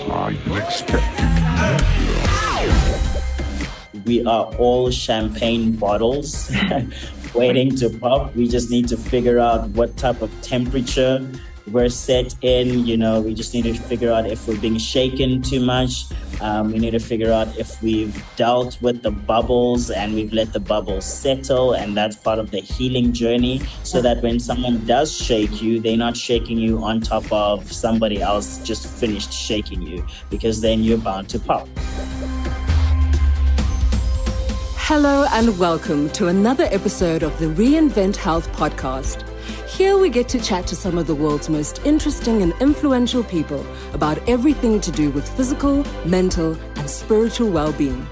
We are all champagne bottles waiting to pop. We just need to figure out what type of temperature we're set in. We just need to figure out if we're being shaken too much. We need to figure out if we've dealt with the bubbles and we've let the bubbles settle, and that's part of the healing journey, so that when someone does shake you, they're not shaking you on top of somebody else just finished shaking you, because then you're bound to pop. Hello and welcome to another episode of the Reinvent Health podcast. Here we get to chat to some of the world's most interesting and influential people about everything to do with physical, mental, and spiritual well-being.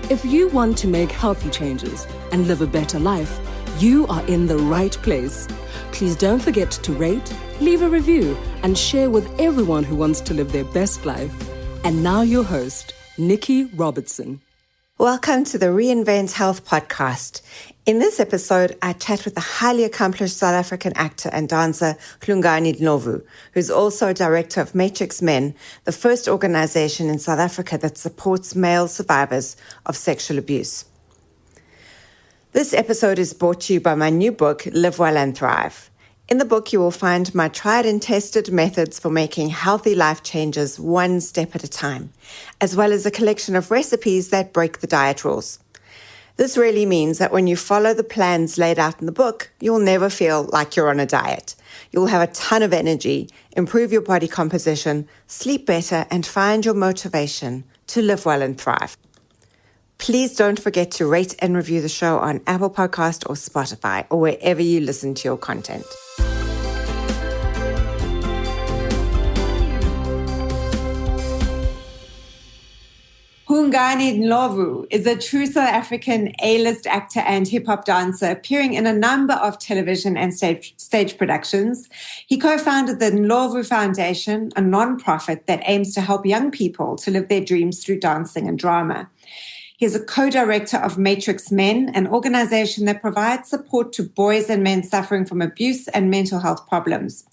If you want to make healthy changes and live a better life, you are in the right place. Please don't forget to rate, leave a review, and share with everyone who wants to live their best life. And now your host, Nikki Robertson. Welcome to the Reinvent Health podcast. In this episode, I chat with the highly accomplished South African actor and dancer Hungani Ndlovu, who's also director of MatrixMen, the first organization in South Africa that supports male survivors of sexual abuse. This episode is brought to you by my new book, Live Well and Thrive. In the book, you will find my tried and tested methods for making healthy life changes one step at a time, as well as a collection of recipes that break the diet rules. This really means that when you follow the plans laid out in the book, you'll never feel like you're on a diet. You'll have a ton of energy, improve your body composition, sleep better, and find your motivation to live well and thrive. Please don't forget to rate and review the show on Apple Podcast or Spotify or wherever you listen to your content. Hungani Ndlovu is a true South African A-list actor and hip-hop dancer, appearing in a number of television and stage productions. He co-founded the Ndlovu Foundation, a non-profit that aims to help young people to live their dreams through dancing and drama. He is a co-director of MatrixMen, an organization that provides support to boys and men suffering from abuse and mental health problems.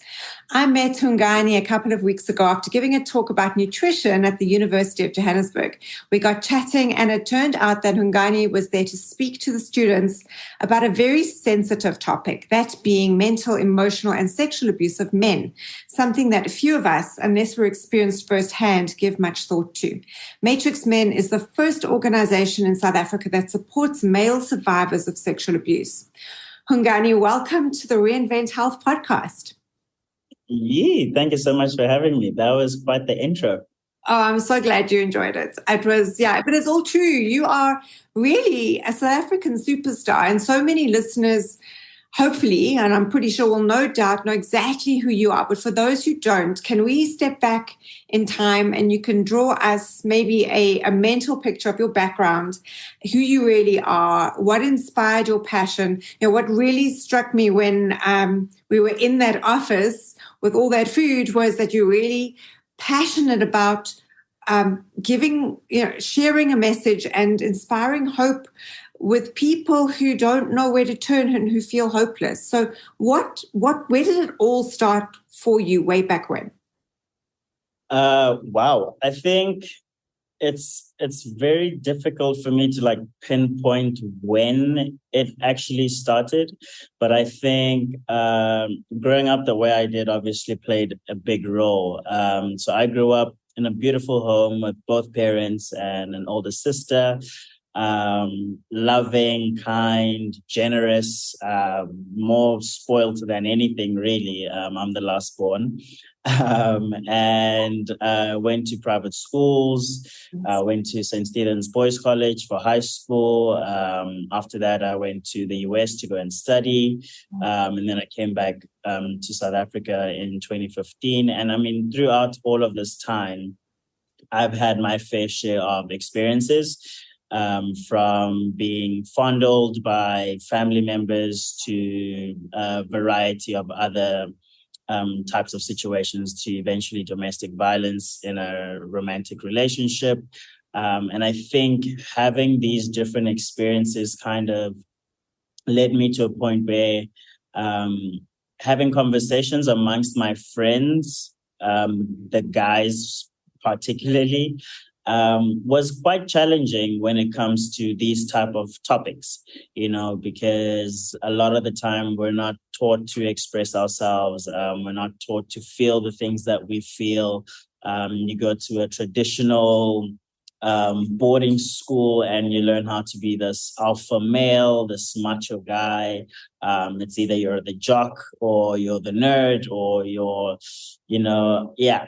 I met Hungani a couple of weeks ago after giving a talk about nutrition at the University of Johannesburg. We got chatting, and it turned out that Hungani was there to speak to the students about a very sensitive topic, that being mental, emotional, and sexual abuse of men, something that few of us, unless we're experienced firsthand, give much thought to. MatrixMen is the first organization in South Africa that supports male survivors of sexual abuse. Hungani, welcome to the Reinvent Health podcast. Yeah, thank you so much for having me. That was quite the intro. Oh, I'm so glad you enjoyed it. It was, but it's all true. You are really a South African superstar, and so many listeners, hopefully, and I'm pretty sure will no doubt know exactly who you are. But for those who don't, can we step back in time and you can draw us maybe a mental picture of your background, who you really are, what inspired your passion? What really struck me when we were in that office with all that food was that you're really passionate about sharing a message and inspiring hope with people who don't know where to turn and who feel hopeless. So where did it all start for you way back when? Wow. I think it's very difficult for me to pinpoint when it actually started. But I think growing up the way I did obviously played a big role. So I grew up in a beautiful home with both parents and an older sister. Loving, kind, generous, more spoiled than anything, really. I'm the last born. And went to private schools, went to St. Stephen's Boys College for high school. After that, I went to the US to go and study. And then I came back to South Africa in 2015. And throughout all of this time, I've had my fair share of experiences. From being fondled by family members to a variety of other types of situations to eventually domestic violence in a romantic relationship. And I think having these different experiences kind of led me to a point where having conversations amongst my friends, the guys particularly, was quite challenging when it comes to these type of topics, because a lot of the time we're not taught to express ourselves. We're not taught to feel the things that we feel. You go to a traditional boarding school and you learn how to be this alpha male, this macho guy. It's either you're the jock or you're the nerd or you're,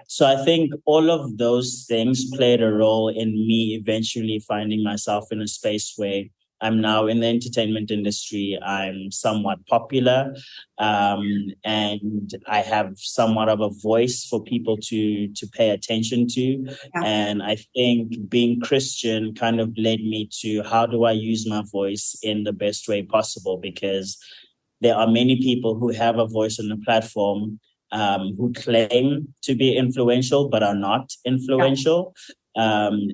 So I think all of those things played a role in me eventually finding myself in a space where I'm now in the entertainment industry. I'm somewhat popular, and I have somewhat of a voice for people to pay attention to. Yeah. And I think being Christian kind of led me to how do I use my voice in the best way possible, because there are many people who have a voice on the platform who claim to be influential but are not influential. Yeah.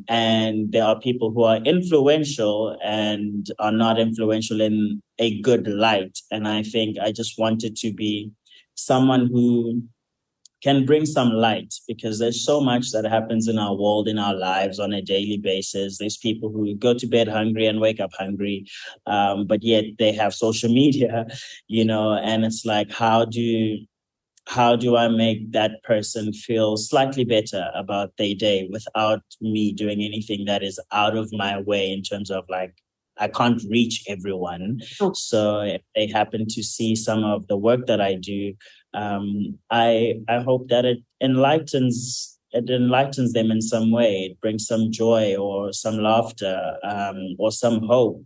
And there are people who are influential and are not influential in a good light. And I think I just wanted to be someone who can bring some light, because there's so much that happens in our world, in our lives on a daily basis. There's people who go to bed hungry and wake up hungry, but yet they have social media, and it's like, how do I make that person feel slightly better about their day without me doing anything that is out of my way in terms of like, I can't reach everyone. Oh. So if they happen to see some of the work that I do, I hope that it enlightens them in some way. It brings some joy or some laughter, or some hope.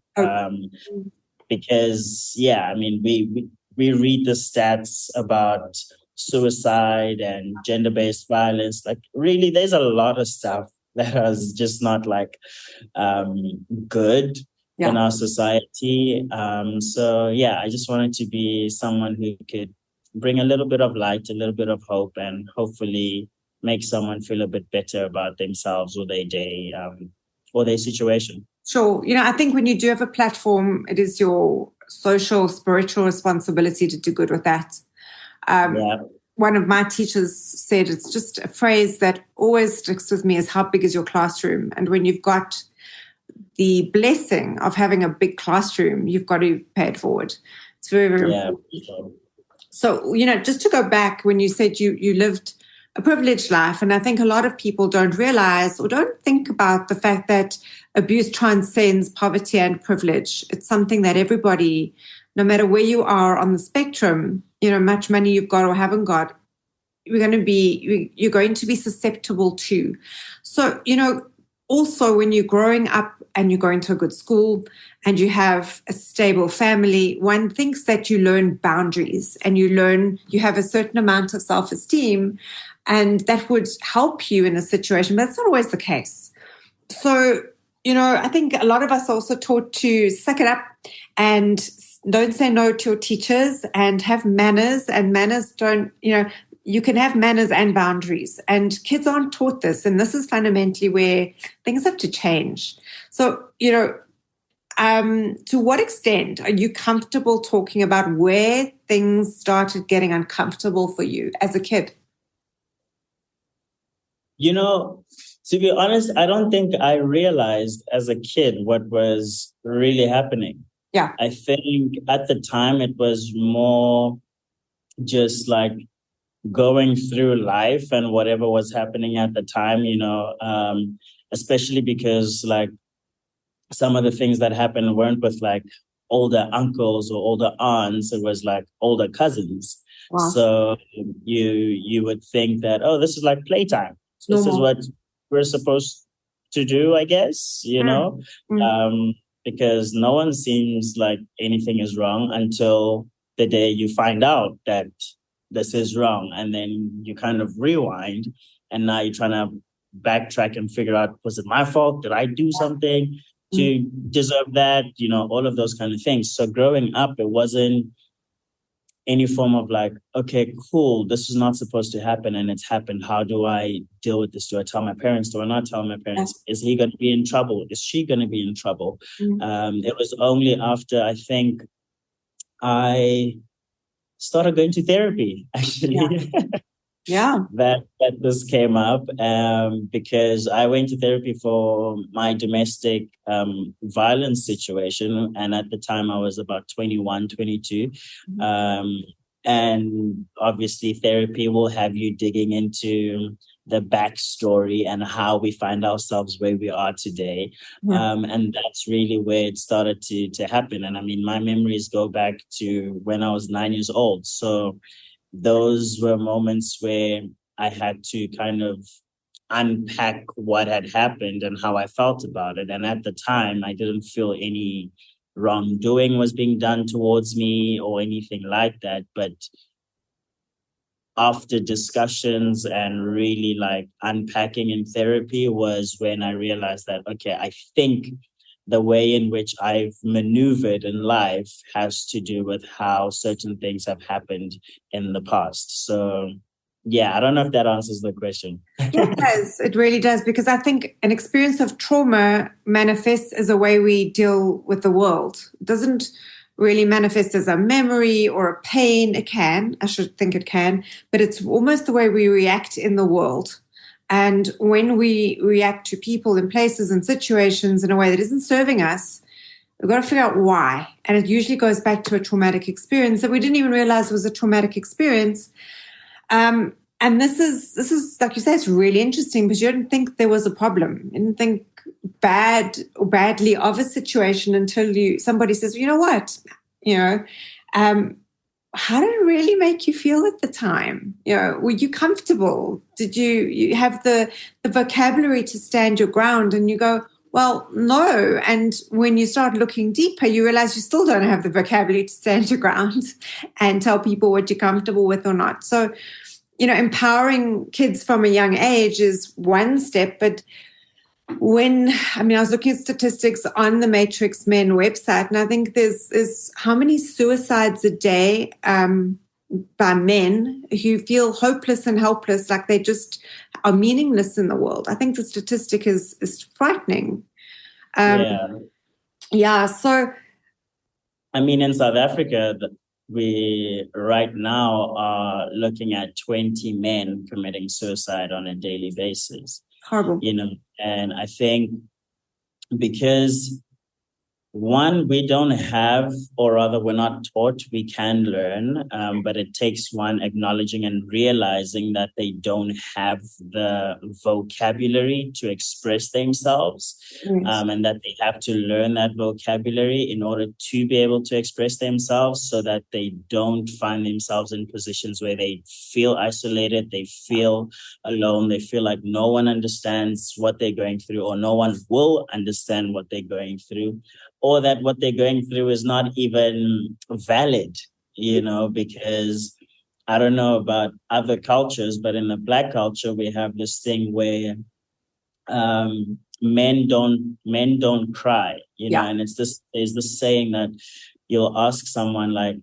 Because we read the stats about suicide and gender-based violence. Like, really, there's a lot of stuff that is just not like good in our society. I just wanted to be someone who could bring a little bit of light, a little bit of hope, and hopefully make someone feel a bit better about themselves or their day, or their situation. Sure. I think when you do have a platform, it is your social, spiritual responsibility to do good with that. One of my teachers said, it's just a phrase that always sticks with me, is how big is your classroom? And when you've got the blessing of having a big classroom, you've got to pay it forward. It's very, very important. Sure. So, just to go back, when you said you lived a privileged life, and I think a lot of people don't realize or don't think about the fact that abuse transcends poverty and privilege. It's something that everybody, no matter where you are on the spectrum, much money you've got or haven't got, you're going to be susceptible to. So, also when you're growing up and you're going to a good school and you have a stable family, one thinks that you learn boundaries and you have a certain amount of self-esteem, and that would help you in a situation, but that's not always the case. So, I think a lot of us are also taught to suck it up and don't say no to your teachers and have manners, and manners don't, you can have manners and boundaries, and kids aren't taught this. And this is fundamentally where things have to change. So, to what extent are you comfortable talking about where things started getting uncomfortable for you as a kid? To be honest, I don't think I realized as a kid what was really happening. Yeah. I think at the time it was more just like going through life and whatever was happening at the time, especially because like some of the things that happened weren't with like older uncles or older aunts. It was like older cousins. Wow. So you would think that, oh, this is like playtime. This is what we're supposed to do, I guess, because no one seems like anything is wrong until the day you find out that this is wrong. And then you kind of rewind, and now you're trying to backtrack and figure out, was it my fault? Did I do something to deserve that? All of those kind of things. So growing up, it wasn't any form of like, okay, cool, this is not supposed to happen and it's happened. How do I deal with this? Do I tell my parents? Do I not tell my parents? Is he going to be in trouble? Is she going to be in trouble? It was only after I think I started going to therapy, actually. Yeah. that this came up, because I went to therapy for my domestic violence situation. And at the time I was about 21, 22. And obviously therapy will have you digging into the backstory and how we find ourselves where we are today. And that's really where it started to happen. And I mean, my memories go back to when I was 9 years old. So those were moments where I had to kind of unpack what had happened and how I felt about it. And at the time, I didn't feel any wrongdoing was being done towards me or anything like that. But after discussions and really like unpacking in therapy was when I realized that, okay, I think the way in which I've maneuvered in life has to do with how certain things have happened in the past. So yeah, I don't know if that answers the question. It does. It really does, because I think an experience of trauma manifests as a way we deal with the world. It doesn't really manifest as a memory or a pain. It can. I should think it can. But it's almost the way we react in the world. And when we react to people and places and situations in a way that isn't serving us, we've got to figure out why. And it usually goes back to a traumatic experience that we didn't even realize was a traumatic experience. And this is like you say, it's really interesting because you didn't think there was a problem. You didn't think badly of a situation until somebody says, you know what, how did it really make you feel at the time? Were you comfortable? Did you have the vocabulary to stand your ground? And you go, well, no. And when you start looking deeper, you realize you still don't have the vocabulary to stand your ground and tell people what you're comfortable with or not. So, empowering kids from a young age is one step. But I was looking at statistics on the MatrixMen website, and I think there's how many suicides a day by men who feel hopeless and helpless, like they just are meaningless in the world. I think the statistic is frightening. So I mean, in South Africa, we right now are looking at 20 men committing suicide on a daily basis. Horrible. And I think because one, we don't have, or rather we're not taught, we can learn, but it takes one acknowledging and realizing that they don't have the vocabulary to express themselves, and that they have to learn that vocabulary in order to be able to express themselves so that they don't find themselves in positions where they feel isolated, they feel alone, they feel like no one understands what they're going through or no one will understand what they're going through. Or that what they're going through is not even valid, because I don't know about other cultures, but in the Black culture, we have this thing where men don't cry, and there's this saying that you'll ask someone like,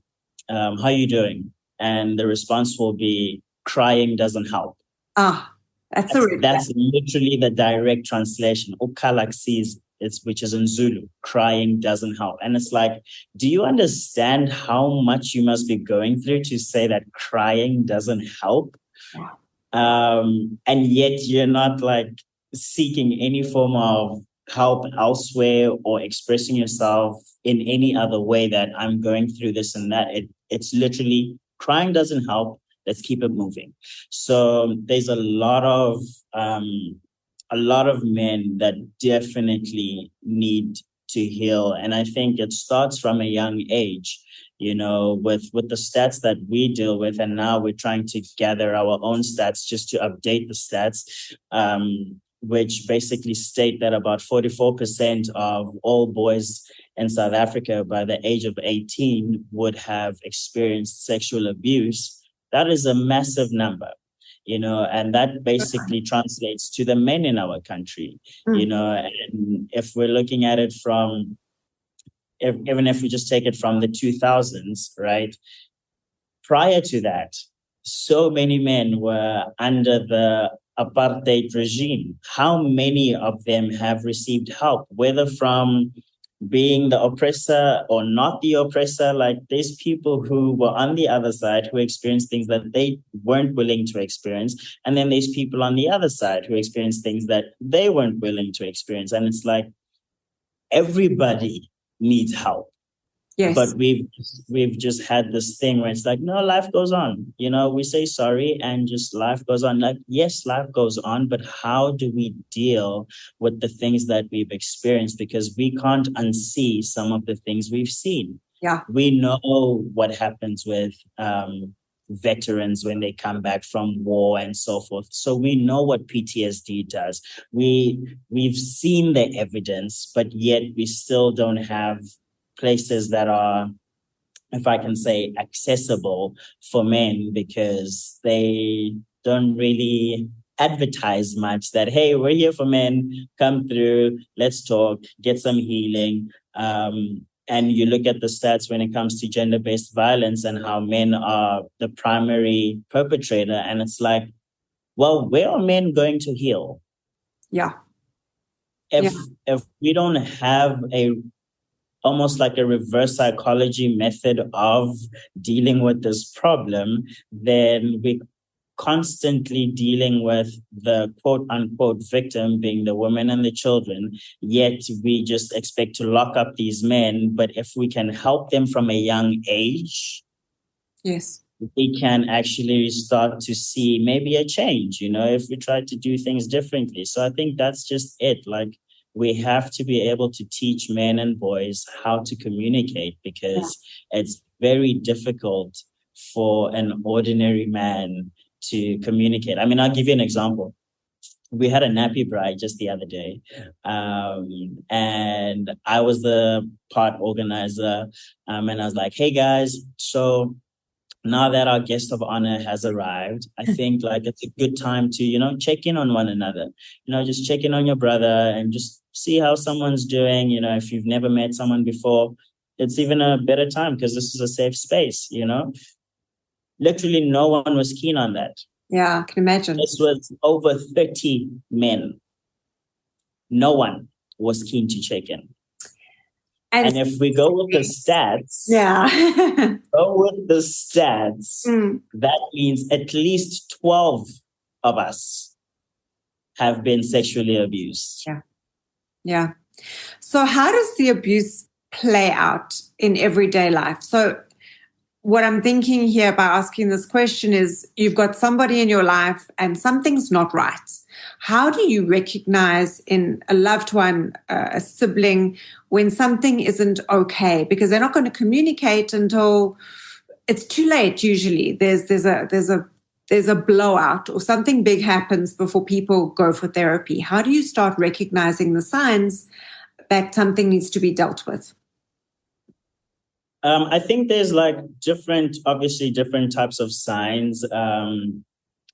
how are you doing? And the response will be, crying doesn't help. That's literally the direct translation. Which is in Zulu, crying doesn't help. And it's like, do you understand how much you must be going through to say that crying doesn't help? And yet you're not like seeking any form of help elsewhere or expressing yourself in any other way that I'm going through this and that. It's literally crying doesn't help. Let's keep it moving. So there's a lot of men that definitely need to heal. And I think it starts from a young age, with the stats that we deal with. And now we're trying to gather our own stats just to update the stats, which basically state that about 44% of all boys in South Africa by the age of 18 would have experienced sexual abuse. That is a massive number. And that basically translates to the men in our country, and if we're looking at it from, even if we just take it from the 2000s, right? Prior to that, so many men were under the apartheid regime. How many of them have received help, whether from being the oppressor or not the oppressor. Like, there's people who were on the other side who experienced things that they weren't willing to experience. And then there's people on the other side who experienced things that they weren't willing to experience. And it's like, everybody needs help. Yes. But we've just had this thing where it's like, no, life goes on. We say sorry and just life goes on. Like, yes, life goes on, but how do we deal with the things that we've experienced? Because we can't unsee some of the things we've seen. Yeah. We know what happens with veterans when they come back from war and so forth. So we know what PTSD does. We've seen the evidence, but yet we still don't have places that are, if I can say, accessible for men, because they don't really advertise much that, hey, we're here for men, come through, let's talk, get some healing. And you look at the stats when it comes to gender-based violence and how men are the primary perpetrator. And it's like, well, where are men going to heal? Yeah. If we don't have almost like a reverse psychology method of dealing with this problem, then we're constantly dealing with the quote unquote victim being the women and the children. Yet we just expect to lock up these men. But if we can help them from a young age, yes, we can actually start to see maybe a change, if we try to do things differently. So I think that's just it. Like, we have to be able to teach men and boys how to communicate, because it's very difficult for an ordinary man to communicate. I mean, I'll give you an example. We had a nappy bride just the other day, and I was the part organizer, and I was like, hey guys, so now that our guest of honor has arrived, I think like it's a good time to, check in on one another, just check in on your brother and just see how someone's doing. If you've never met someone before, it's even a better time because this is a safe space, Literally no one was keen on that. Yeah, I can imagine. This was over 30 men. No one was keen to check in. And if we go with the stats, that means at least 12 of us have been sexually abused. Yeah. Yeah. So how does the abuse play out in everyday life? So what I'm thinking here by asking this question is, you've got somebody in your life and something's not right. How do you recognize in a loved one, a sibling, when something isn't okay? Because they're not going to communicate until it's too late. Usually, there's a blowout or something big happens before people go for therapy. How do you start recognizing the signs that something needs to be dealt with? I think there's like different types of signs.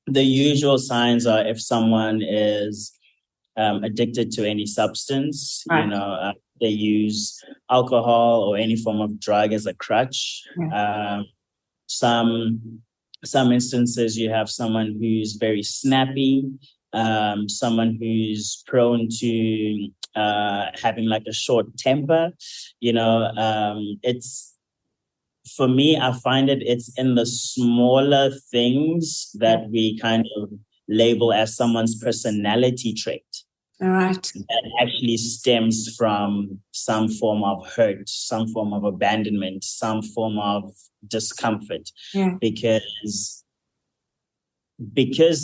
The usual signs are if someone is addicted to any substance, right. They use alcohol or any form of drug as a crutch. Yeah. Some instances you have someone who's very snappy, someone who's prone to having like a short temper. For me, I find it's in the smaller things that we kind of label as someone's personality trait. All right. That actually stems from some form of hurt, some form of abandonment, some form of discomfort. Yeah. Because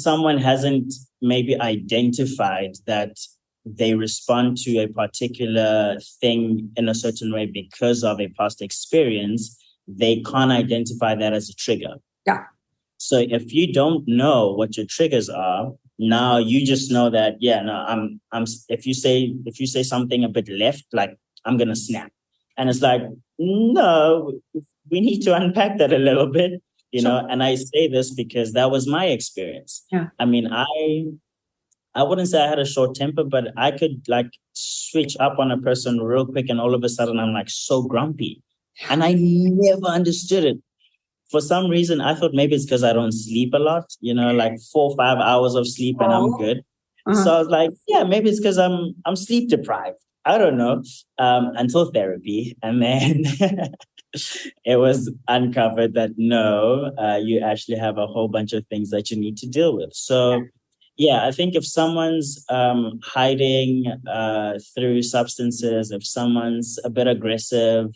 someone hasn't maybe identified that they respond to a particular thing in a certain way because of a past experience, they can't identify that as a trigger. Yeah. So if you don't know what your triggers are, now you just know that, I'm if you say something a bit left, like I'm gonna snap. And it's like, no, we need to unpack that a little bit, Sure. And I say this because that was my experience. Yeah. I mean, I wouldn't say I had a short temper, but I could like switch up on a person real quick and all of a sudden I'm like so grumpy. And I never understood it. For some reason, I thought maybe it's because I don't sleep a lot, like 4 or 5 hours of sleep and I'm good. Uh-huh. So I was like, maybe it's because I'm sleep deprived. I don't know, until therapy. And then it was uncovered that no, you actually have a whole bunch of things that you need to deal with. So yeah, I think if someone's hiding through substances, if someone's a bit aggressive,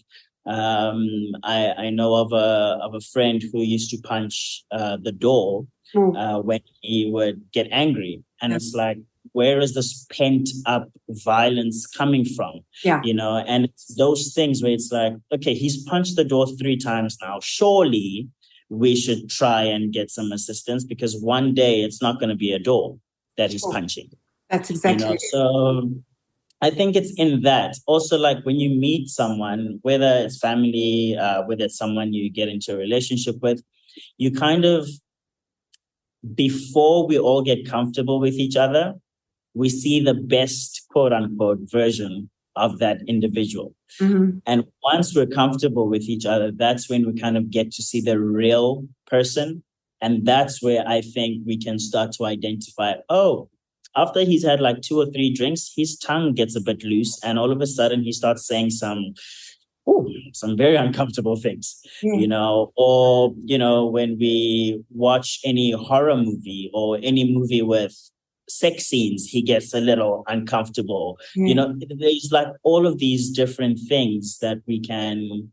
I know of a friend who used to punch the door when he would get angry, and it's like, where is this pent up violence coming from? Yeah. You know, and it's those things where it's like, okay, he's punched the door 3 times now. Surely we should try and get some assistance, because one day it's not going to be a door that he's punching. That's exactly. You know, so I think it's in that. Also, like when you meet someone, whether it's family, whether it's someone you get into a relationship with, you kind of, before we all get comfortable with each other, we see the best quote unquote version of that individual. Mm-hmm. And once we're comfortable with each other, that's when we kind of get to see the real person. And that's where I think we can start to identify, oh, after he's had like 2 or 3 drinks, his tongue gets a bit loose. And all of a sudden he starts saying some very uncomfortable things, you know, or, you know, when we watch any horror movie or any movie with sex scenes, he gets a little uncomfortable. You know, there's like all of these different things that we can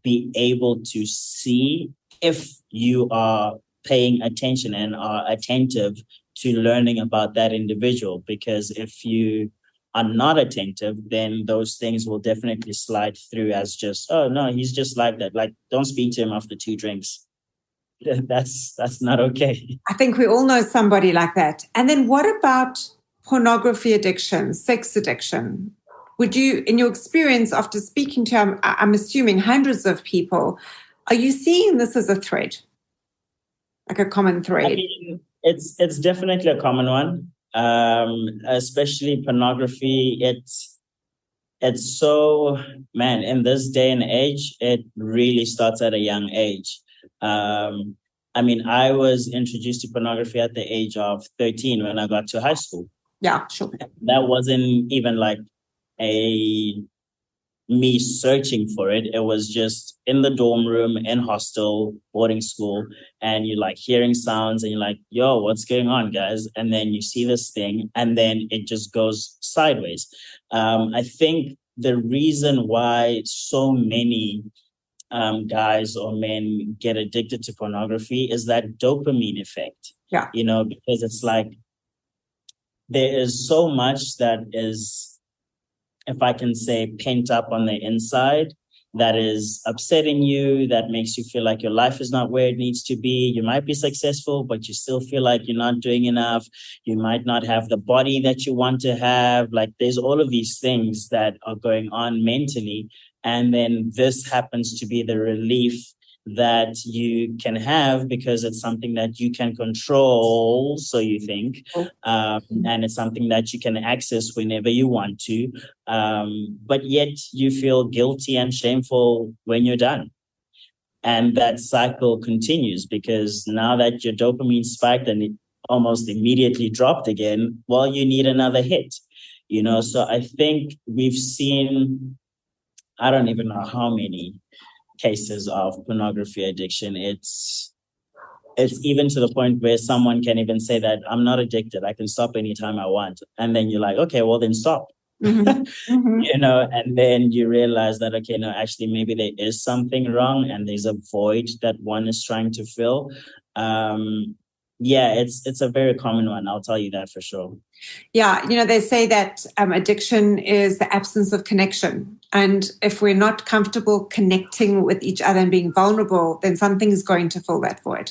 be able to see if you are paying attention and are attentive to learning about that individual. Because if you are not attentive, then those things will definitely slide through as just, oh no, he's just like that. Like, don't speak to him after 2 drinks. That's not okay. I think we all know somebody like that. And then what about pornography addiction, sex addiction? Would you, in your experience after speaking to, I'm assuming, hundreds of people, are you seeing this as a thread? Like a common thread? I mean, it's definitely a common one. Especially pornography. It's so, man, in this day and age, it really starts at a young age. I mean, I was introduced to pornography at the age of 13 when I got to high school. Yeah, sure. That wasn't even like me searching for it. It was just in the dorm room, in hostel, boarding school, and you're like hearing sounds and you're like, yo, what's going on, guys? And then you see this thing and then it just goes sideways. I think the reason why so many guys or men get addicted to pornography is that dopamine effect. Yeah. You know, because it's like there is so much that is, if I can say, pent up on the inside that is upsetting you, that makes you feel like your life is not where it needs to be. You might be successful, but you still feel like you're not doing enough. You might not have the body that you want to have. Like there's all of these things that are going on mentally. And then this happens to be the relief that you can have because it's something that you can control, so you think, and it's something that you can access whenever you want to, but yet you feel guilty and shameful when you're done. And that cycle continues because now that your dopamine spiked and it almost immediately dropped again, well, you need another hit, you know? So I think we've seen, I don't even know how many cases of pornography addiction. It's even to the point where someone can even say that I'm not addicted. I can stop anytime I want. And then you're like, okay, well then stop. You know, and then you realize that, okay, no, actually maybe there is something wrong and there's a void that one is trying to fill. Yeah, it's a very common one. I'll tell you that for sure. Yeah, you know, they say that addiction is the absence of connection. And if we're not comfortable connecting with each other and being vulnerable, then something's going to fill that void.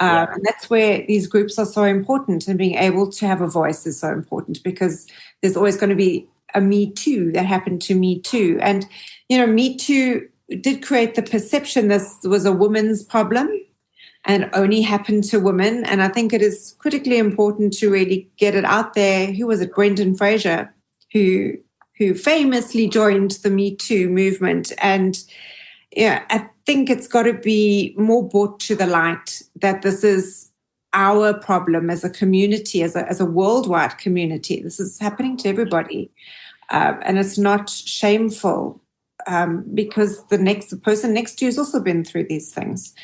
And that's where these groups are so important, and being able to have a voice is so important because there's always going to be a Me Too that happened to Me Too. And, you know, Me Too did create the perception this was a woman's problem and only happened to women. And I think it is critically important to really get it out there. Who was it? Brendan Fraser, who famously joined the Me Too movement. And yeah, I think it's got to be more brought to the light that this is our problem as a community, as a worldwide community. This is happening to everybody. and it's not shameful because the person next to you has also been through these things.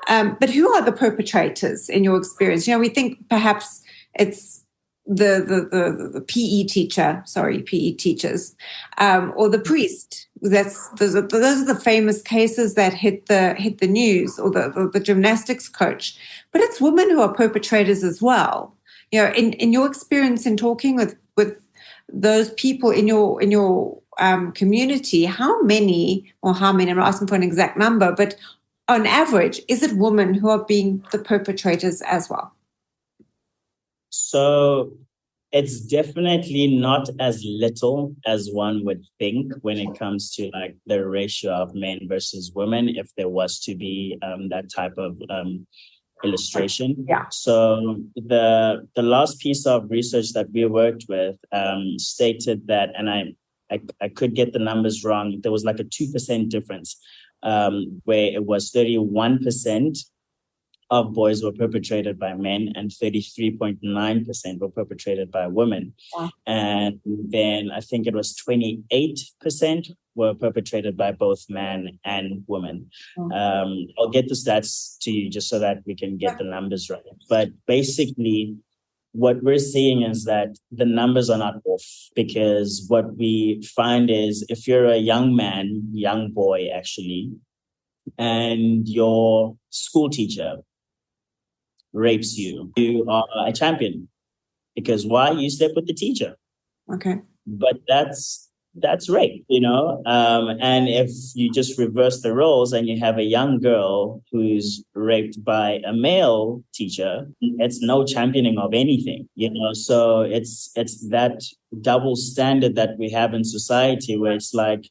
But who are the perpetrators in your experience? We think perhaps it's the PE teachers, or the priest. Those are the famous cases that hit the news, or the gymnastics coach. But it's women who are perpetrators as well. In your experience in talking with those people in your community, how many, I'm not asking for an exact number, but on average, is it women who are being the perpetrators as well? So it's definitely not as little as one would think when it comes to like the ratio of men versus women, if there was to be that type of illustration. Yeah. So the last piece of research that we worked with stated that, and I could get the numbers wrong, there was like a 2% difference where it was 31% of boys were perpetrated by men and 33.9% were perpetrated by women. Wow. And then I think it was 28% were perpetrated by both men and women. I'll get the stats to you just so that we can get the numbers right. But basically, what we're seeing is that the numbers are not off, because what we find is if you're a young boy actually, and your school teacher rapes you, you are a champion. Because why? You slept with the teacher. Okay. But that's rape, and if you just reverse the roles and you have a young girl who's raped by a male teacher, it's no championing of anything, so it's that double standard that we have in society, where it's like,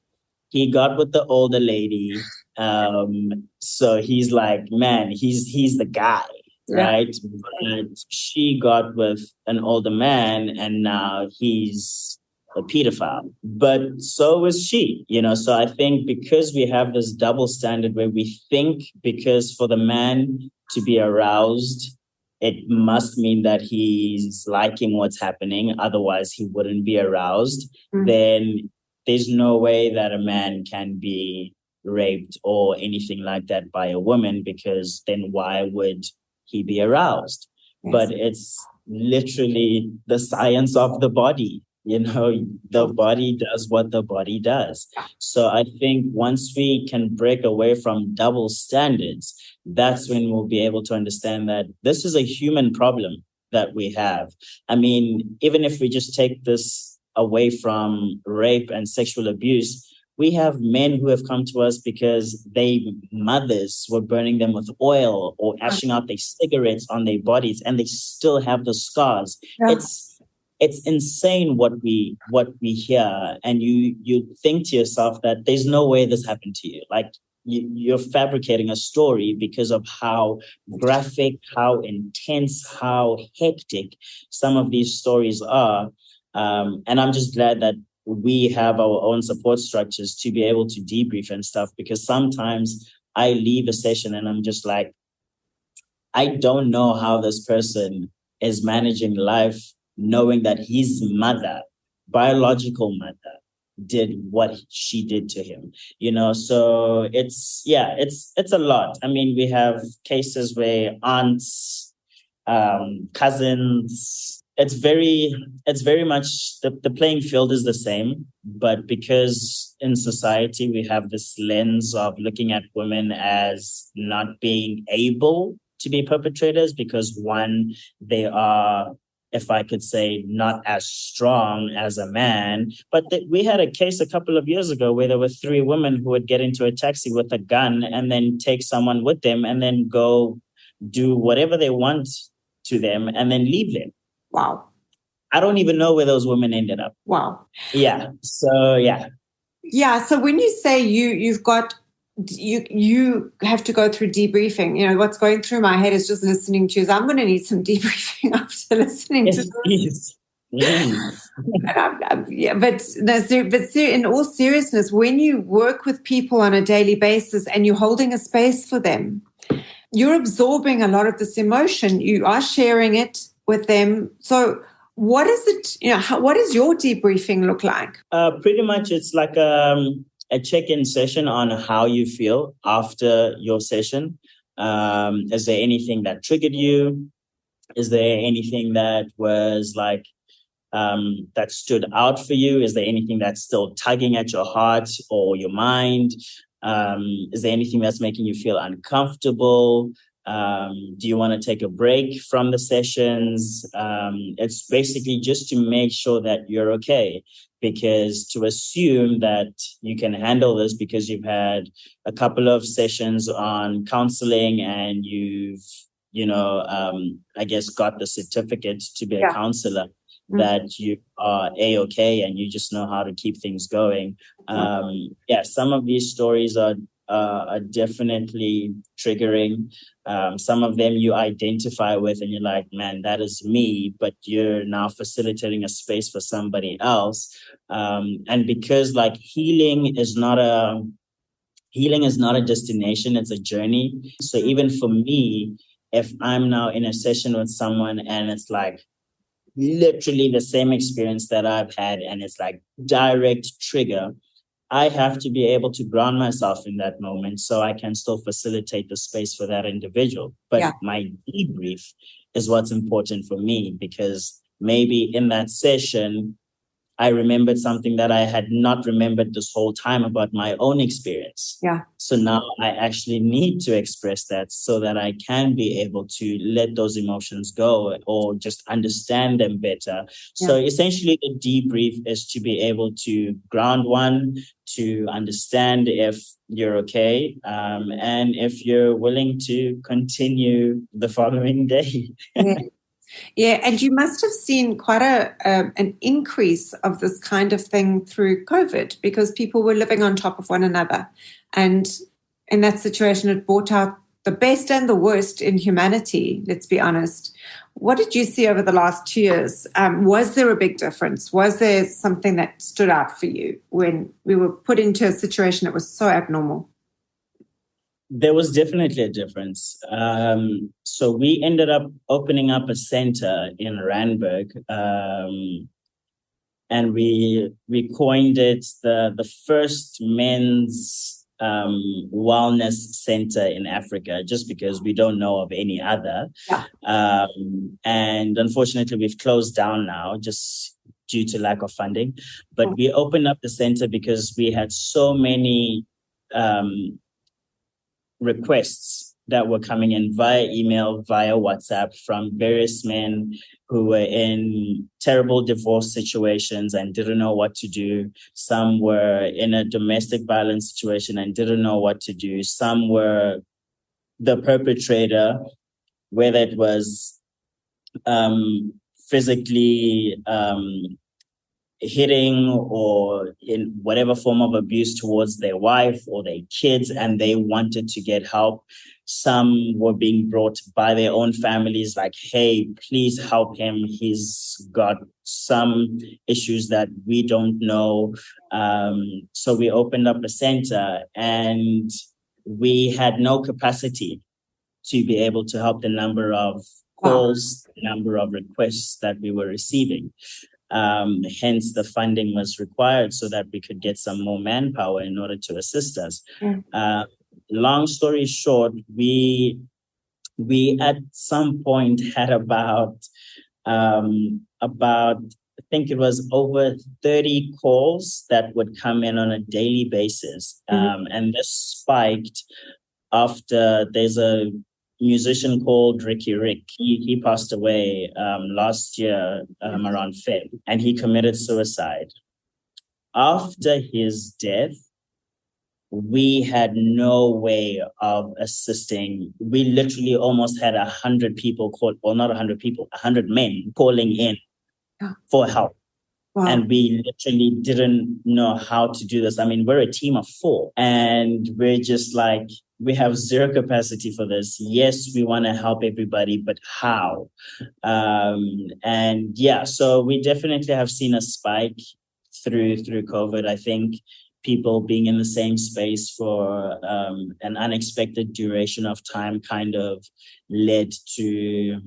he got with the older lady, so he's like, man, he's the guy. Yeah. Right? But she got with an older man and now he's a pedophile. But so is she, So I think because we have this double standard where we think because for the man to be aroused, it must mean that he's liking what's happening. Otherwise, he wouldn't be aroused. Mm-hmm. Then there's no way that a man can be raped or anything like that by a woman, because then why would he be aroused? Yes. But it's literally the science of the body. The body does what the body does. So I think once we can break away from double standards, that's when we'll be able to understand that this is a human problem that we have. I mean, even if we just take this away from rape and sexual abuse, we have men who have come to us because their mothers were burning them with oil or ashing out their cigarettes on their bodies, and they still have the scars. Yeah. It's insane what we hear, and you think to yourself that there's no way this happened to you. Like you're fabricating a story because of how graphic, how intense, how hectic some of these stories are. And I'm just glad that we have our own support structures to be able to debrief and stuff, because sometimes I leave a session and I'm just like, I don't know how this person is managing life, knowing that his mother, biological mother, did what she did to him, so it's a lot. I mean, we have cases where aunts, cousins, it's very much the playing field is the same, but because in society we have this lens of looking at women as not being able to be perpetrators because one, they are, if I could say, not as strong as a man. But we had a case a couple of years ago where there were 3 women who would get into a taxi with a gun and then take someone with them and then go do whatever they want to them and then leave them. Wow. I don't even know where those women ended up. Wow. Yeah. So, yeah. Yeah. So when you say you have to go through debriefing, what's going through my head is just listening to you. I'm going to need some debriefing after listening to this. Yes. But in all seriousness, when you work with people on a daily basis and you're holding a space for them, you're absorbing a lot of this emotion. You are sharing it with them. So What is it? What does your debriefing look like? Pretty much, it's like a check-in session on how you feel after your session. Is there anything that triggered you? Is there anything that was like that stood out for you? Is there anything that's still tugging at your heart or your mind? Is there anything that's making you feel uncomfortable? Do you want to take a break from the sessions? It's basically just to make sure that you're okay, because to assume that you can handle this because you've had a couple of sessions on counseling and you've, I guess, got the certificate to be a counselor, that you are A-okay and you just know how to keep things going. Some of these stories are definitely triggering. Some of them you identify with and you're like, man, that is me, but you're now facilitating a space for somebody else. And because like healing is not a destination, it's a journey. So even for me, if I'm now in a session with someone and it's like literally the same experience that I've had and it's like direct trigger, I have to be able to ground myself in that moment so I can still facilitate the space for that individual. But my debrief is what's important for me, because maybe in that session, I remembered something that I had not remembered this whole time about my own experience. So now I actually need to express that so that I can be able to let those emotions go or just understand them better. So essentially the debrief is to be able to ground one, to understand if you're okay, and if you're willing to continue the following day. Yeah, and you must have seen quite an increase of this kind of thing through COVID, because people were living on top of one another. And in that situation, it brought out the best and the worst in humanity, let's be honest. What did you see over the last 2 years? Was there a big difference? Was there something that stood out for you when we were put into a situation that was so abnormal? There was definitely a difference. So we ended up opening up a center in Randburg, and we coined it the first men's wellness center in Africa, just because we don't know of any other. And unfortunately, we've closed down now just due to lack of funding. But we opened up the center because we had so many requests that were coming in via email, via WhatsApp, from various men who were in terrible divorce situations and didn't know what to do. Some were in a domestic violence situation and didn't know what to do. Some were the perpetrator, whether it was physically hitting or in whatever form of abuse towards their wife or their kids, and they wanted to get help. Some were being brought by their own families, like, hey, please help him. He's got some issues that we don't know. So we opened up a center, and we had no capacity to be able to help the number of calls, the number of requests that we were receiving. Hence, the funding was required so that we could get some more manpower in order to assist us. Long story short, we at some point had about I think it was over 30 calls that would come in on a daily basis, and this spiked after there's a musician called Ricky Rick. He passed away last year around Feb, and he committed suicide. After his death, we had no way of assisting. We literally almost had 100 people not 100 people, 100 men calling in for help. And we literally didn't know how to do this. I mean, we're a team of 4, and we're just like, we have zero capacity for this. Yes, we want to help everybody, but how? So we definitely have seen a spike through COVID. I think people being in the same space for an unexpected duration of time kind of led to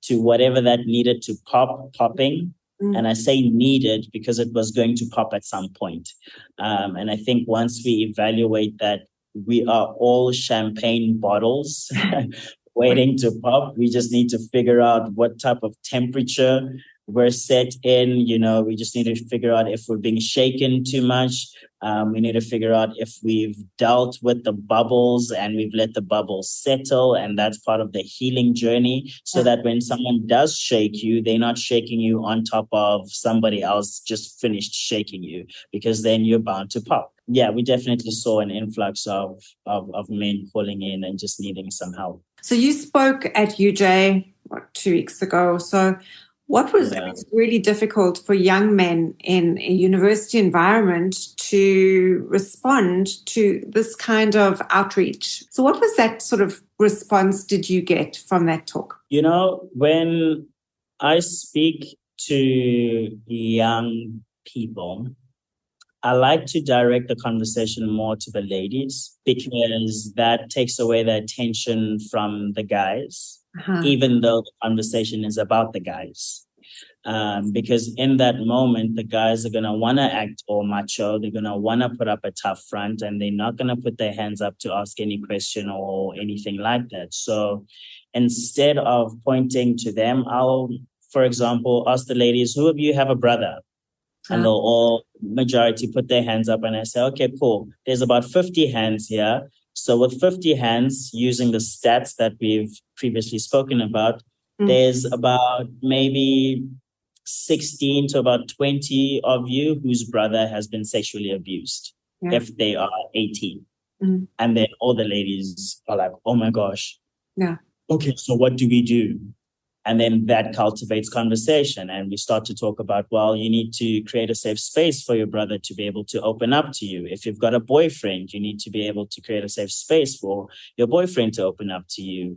to whatever that needed to popping. And I say needed because it was going to pop at some point. And I think once we evaluate that we are all champagne bottles waiting to pop, we just need to figure out what type of temperature we're set in. We just need to figure out if we're being shaken too much. We need to figure out if we've dealt with the bubbles and we've let the bubbles settle. And that's part of the healing journey, so that when someone does shake you, they're not shaking you on top of somebody else just finished shaking you, because then you're bound to pop. Yeah, we definitely saw an influx of men calling in and just needing some help. So you spoke at UJ 2 weeks ago or so. What was really difficult for young men in a university environment to respond to this kind of outreach? So what was that sort of response did you get from that talk? When I speak to young people, I like to direct the conversation more to the ladies, because that takes away the attention from the guys. Even though the conversation is about the guys. Because in that moment, the guys are going to want to act all macho. They're going to want to put up a tough front, and they're not going to put their hands up to ask any question or anything like that. So instead of pointing to them, I'll, for example, ask the ladies, who of you have a brother? And they'll all, majority, put their hands up, and I say, okay, cool. There's about 50 hands here. So with 50 hands, using the stats that we've previously spoken about, there's about maybe 16 to about 20 of you whose brother has been sexually abused, if they are 18. And then all the ladies are like, oh my gosh. Yeah. Okay, so what do we do? And then that cultivates conversation. And we start to talk about, well, you need to create a safe space for your brother to be able to open up to you. If you've got a boyfriend, you need to be able to create a safe space for your boyfriend to open up to you,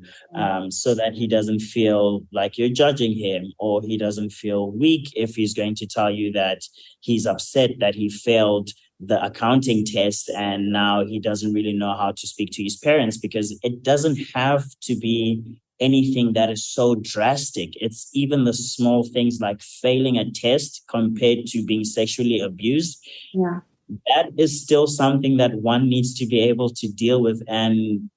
so that he doesn't feel like you're judging him, or he doesn't feel weak if he's going to tell you that he's upset that he failed the accounting test and now he doesn't really know how to speak to his parents, because it doesn't have to be anything that is so drastic. It's even the small things like failing a test compared to being sexually abused. Yeah. That is still something that one needs to be able to deal with and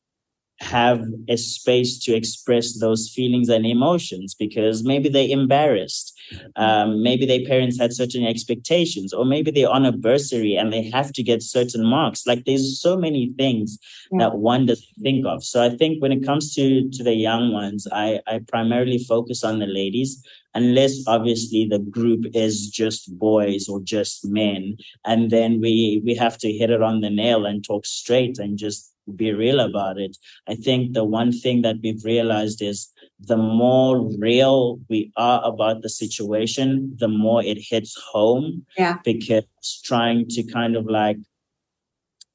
have a space to express those feelings and emotions, because maybe they're embarrassed. Maybe their parents had certain expectations, or maybe they're on a bursary and they have to get certain marks. Like, there's so many things that one doesn't think of. So I think when it comes to the young ones, I primarily focus on the ladies, unless obviously the group is just boys or just men. And then we have to hit it on the nail and talk straight and just be real about it. I think the one thing that we've realized is the more real we are about the situation, the more it hits home. Yeah. Because trying to kind of like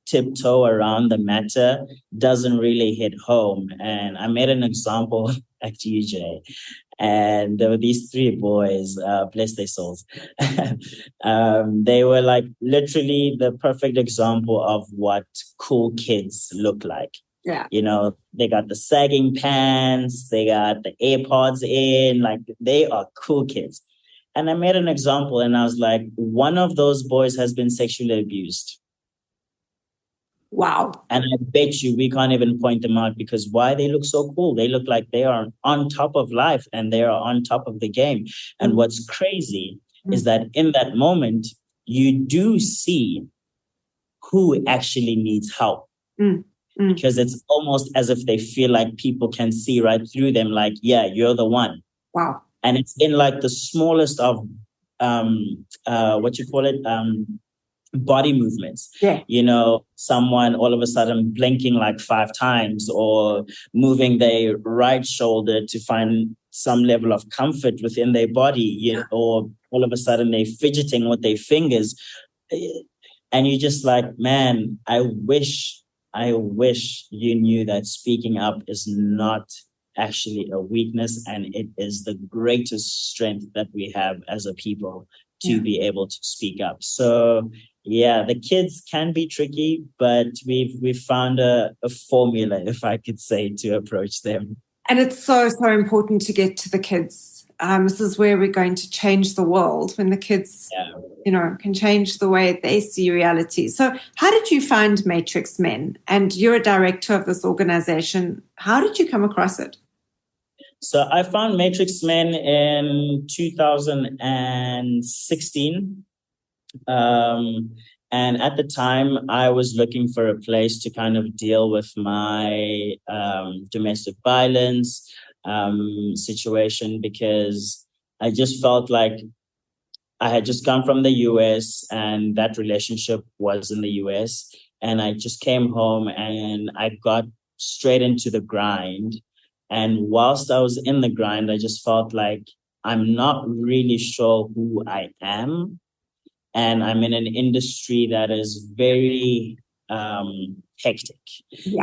tiptoe around the matter doesn't really hit home. And I made an example at UJ. And there were these three boys, bless their souls. They were like literally the perfect example of what cool kids look like. Yeah. They got the sagging pants, they got the AirPods in, like they are cool kids. And I made an example and I was like, one of those boys has been sexually abused. Wow. And I bet you we can't even point them out, because why? They look so cool. They look like they are on top of life and they are on top of the game. And what's crazy is that in that moment, you do see who actually needs help. Because it's almost as if they feel like people can see right through them. Like, yeah, you're the one. Wow. And it's in like the smallest of, body movements. Yeah. Someone all of a sudden blinking like 5 times, or moving their right shoulder to find some level of comfort within their body, or all of a sudden they're fidgeting with their fingers. And you're just like, man, I wish you knew that speaking up is not actually a weakness, and it is the greatest strength that we have as a people to be able to speak up. So yeah, the kids can be tricky, but we've found a formula, if I could say, to approach them. And it's so, so important to get to the kids. This is where we're going to change the world, when the kids, can change the way they see reality. So how did you find MatrixMen? And you're a director of this organization. How did you come across it? So I found MatrixMen in 2016. And at the time, I was looking for a place to kind of deal with my domestic violence situation, because I just felt like I had just come from the US and that relationship was in the US. And I just came home and I got straight into the grind. And whilst I was in the grind, I just felt like I'm not really sure who I am. And I'm in an industry that is very hectic,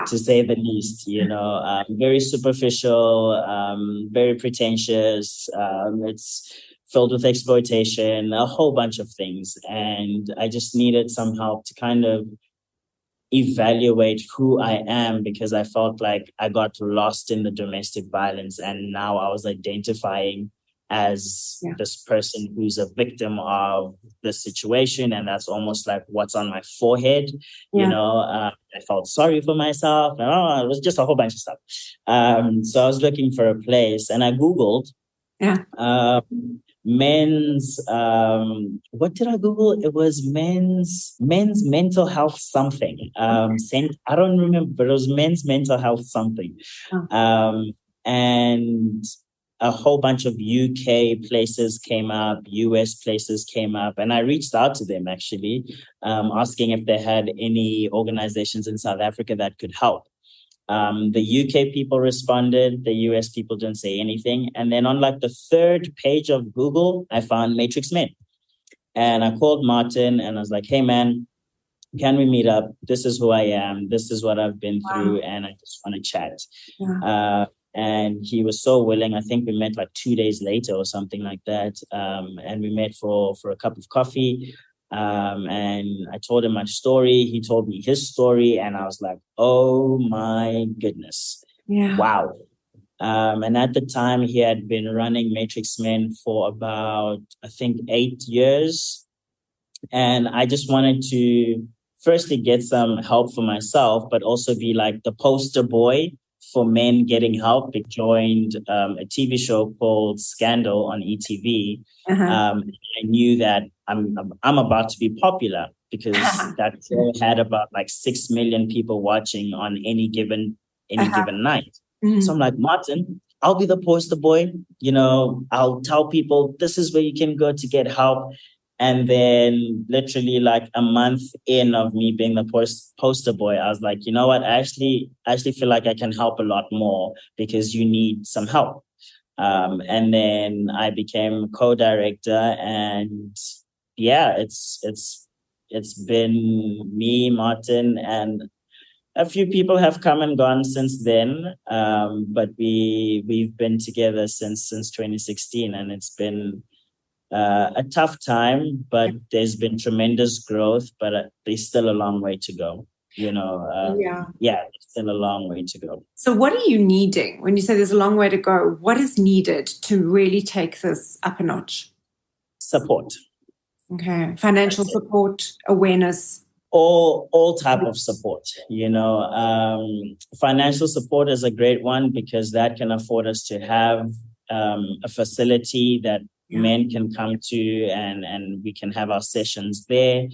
to say the least, very superficial, very pretentious. It's filled with exploitation, a whole bunch of things. And I just needed some help to kind of evaluate who I am, because I felt like I got lost in the domestic violence. And now I was identifying as this person who's a victim of the situation. And that's almost like what's on my forehead. I felt sorry for myself. It was just a whole bunch of stuff. So I was looking for a place and I Googled men's, what did I Google? It was men's mental health something. I don't remember, but it was men's mental health something. And a whole bunch of UK places came up, US places came up, and I reached out to them actually, asking if they had any organizations in South Africa that could help. The UK people responded, the US people didn't say anything. And then on like the third page of Google, I found MatrixMen. And I called Martin and I was like, hey man, can we meet up? This is who I am. This is what I've been through. And I just want to chat. And he was so willing. I think we met like 2 days later or something like that. And we met for a cup of coffee. And I told him my story. He told me his story. And I was like, oh my goodness. Wow. And at the time, he had been running MatrixMen for about, I think, 8 years. And I just wanted to firstly get some help for myself, but also be like the poster boy for men getting help. He joined a TV show called Scandal on ETV. I knew that I'm about to be popular because that show had about like 6 million people watching on any given night. So I'm like, Martin, I'll be the poster boy. I'll tell people this is where you can go to get help. And then literally like a month in of me being the poster boy, I was like, you know what? I actually feel like I can help a lot more because you need some help. And then I became co-director, and it's been me, Martin, and a few people have come and gone since then. But we've been together since 2016, and it's been a tough time, but there's been tremendous growth, but there's still a long way to go. There's still a long way to go. So what are you needing when you say there's a long way to go? What is needed to really take this up a notch? Support. Okay. Financial support, awareness. All type of support. Financial support is a great one because that can afford us to have a facility that men can come to and we can have our sessions there.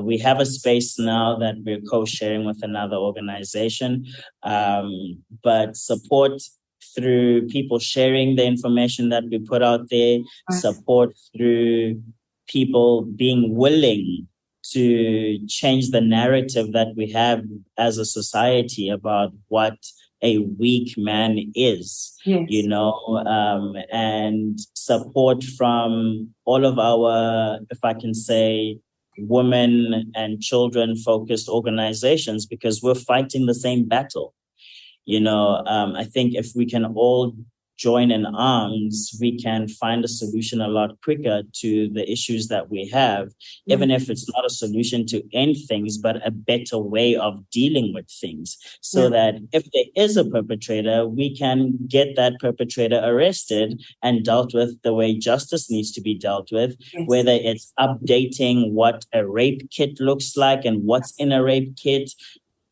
We have a space now that we're co-sharing with another organization, but support through people sharing the information that we put out there, support through people being willing to change the narrative that we have as a society about what a weak man is, and support from all of our, if I can say, women and children focused organizations, because we're fighting the same battle. I think if we can all join in arms, we can find a solution a lot quicker to the issues that we have, even if it's not a solution to end things, but a better way of dealing with things, so that if there is a perpetrator, we can get that perpetrator arrested and dealt with the way justice needs to be dealt with, whether it's updating what a rape kit looks like and what's in a rape kit,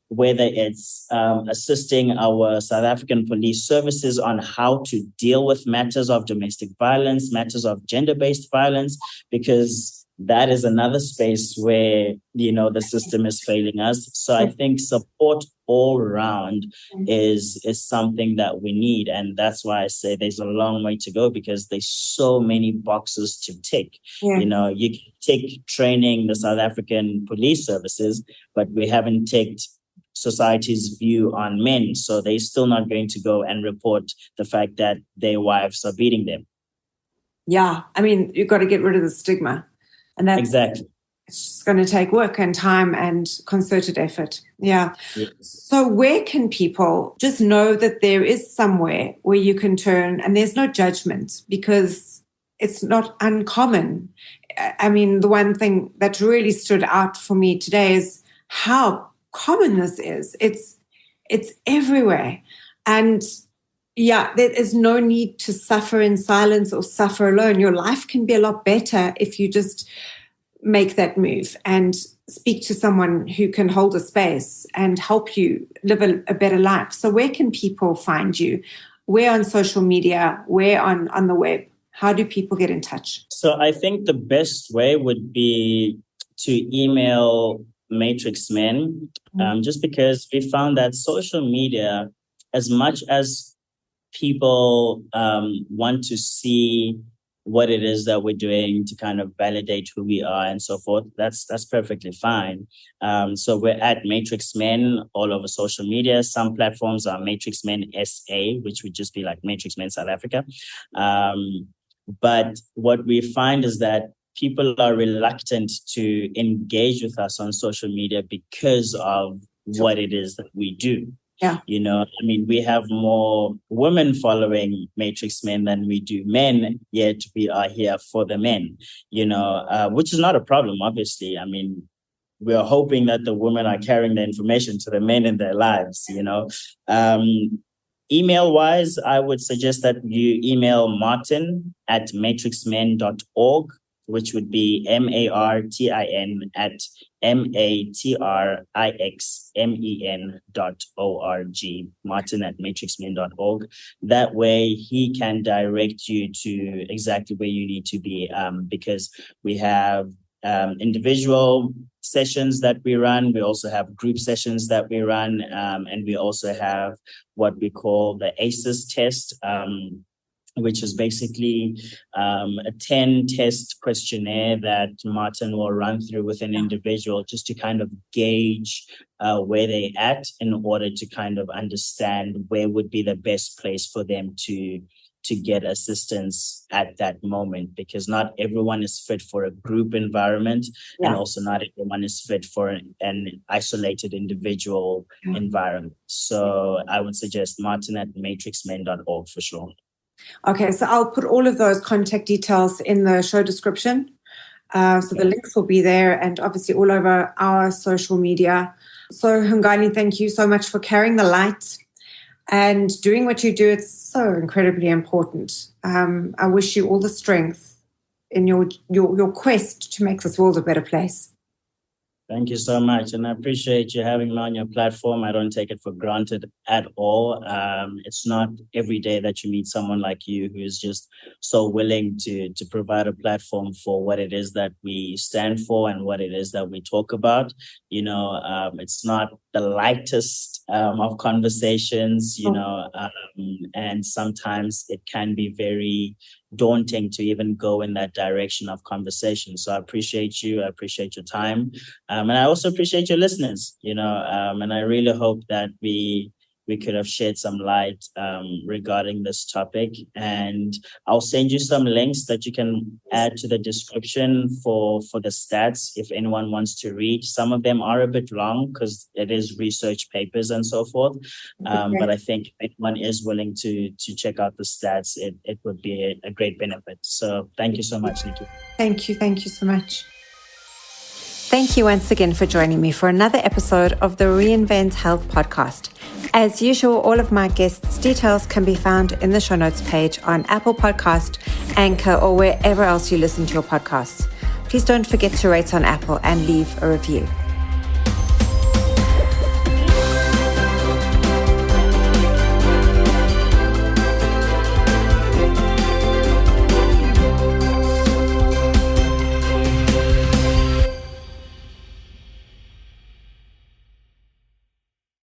whether it's assisting our South African police services on how to deal with matters of domestic violence, matters of gender-based violence, because that is another space where, the system is failing us. So I think support all around is something that we need. And that's why I say there's a long way to go, because there's so many boxes to tick. You can take training the South African police services, but we haven't ticked society's view on men. So they're still not going to go and report the fact that their wives are beating them. Yeah. I mean, you've got to get rid of the stigma. And that's exactly. It's just going to take work and time and concerted effort. Yeah. Yes. So where can people just know that there is somewhere where you can turn and there's no judgment, because it's not uncommon. I mean, the one thing that really stood out for me today is how common this is. It's everywhere. And there is no need to suffer in silence or suffer alone. Your life can be a lot better if you just make that move and speak to someone who can hold a space and help you live a better life. So where can people find you? Where on social media? Where on the web? How do people get in touch? So I think the best way would be to email MatrixMen, just because we found that social media, as much as people want to see what it is that we're doing to kind of validate who we are and so forth, that's perfectly fine. So we're at MatrixMen all over social media. Some platforms are MatrixMen SA, which would just be like MatrixMen South Africa. But what we find is that people are reluctant to engage with us on social media because of what it is that we do. Yeah. We have more women following MatrixMen than we do men, yet we are here for the men, which is not a problem, obviously. We are hoping that the women are carrying the information to the men in their lives, Email-wise, I would suggest that you email Martin at matrixmen.org, which would be MARTIN at MATRIXMEN.org, Martin at matrixmen.org. That way he can direct you to exactly where you need to be, because we have individual sessions that we run. We also have group sessions that we run, and we also have what we call the ACEs test, which is basically a 10-test questionnaire that Martin will run through with an individual just to kind of gauge where they're at, in order to kind of understand where would be the best place for them to get assistance at that moment, because not everyone is fit for a group environment, and also not everyone is fit for an isolated individual environment. So I would suggest Martin at matrixmen.org for sure. Okay, so I'll put all of those contact details in the show description. The links will be there, and obviously all over our social media. So Hungani, thank you so much for carrying the light and doing what you do. It's so incredibly important. I wish you all the strength in your quest to make this world a better place. Thank you so much. And I appreciate you having me on your platform. I don't take it for granted at all. It's not every day that you meet someone like you who is just so willing to provide a platform for what it is that we stand for and what it is that we talk about. It's not the lightest of conversations, and sometimes it can be very daunting to even go in that direction of conversation. So I appreciate you. I appreciate your time. And I also appreciate your listeners, and I really hope that we we could have shed some light regarding this topic. And I'll send you some links that you can add to the description for the stats if anyone wants to read. Some of them are a bit long because it is research papers and so forth. But I think if anyone is willing to check out the stats, it would be a great benefit. So thank you so much, Nikki. Thank you so much. Thank you once again for joining me for another episode of the Reinvent Health podcast. As usual, all of my guests' details can be found in the show notes page on Apple Podcast, Anchor, or wherever else you listen to your podcasts. Please don't forget to rate on Apple and leave a review.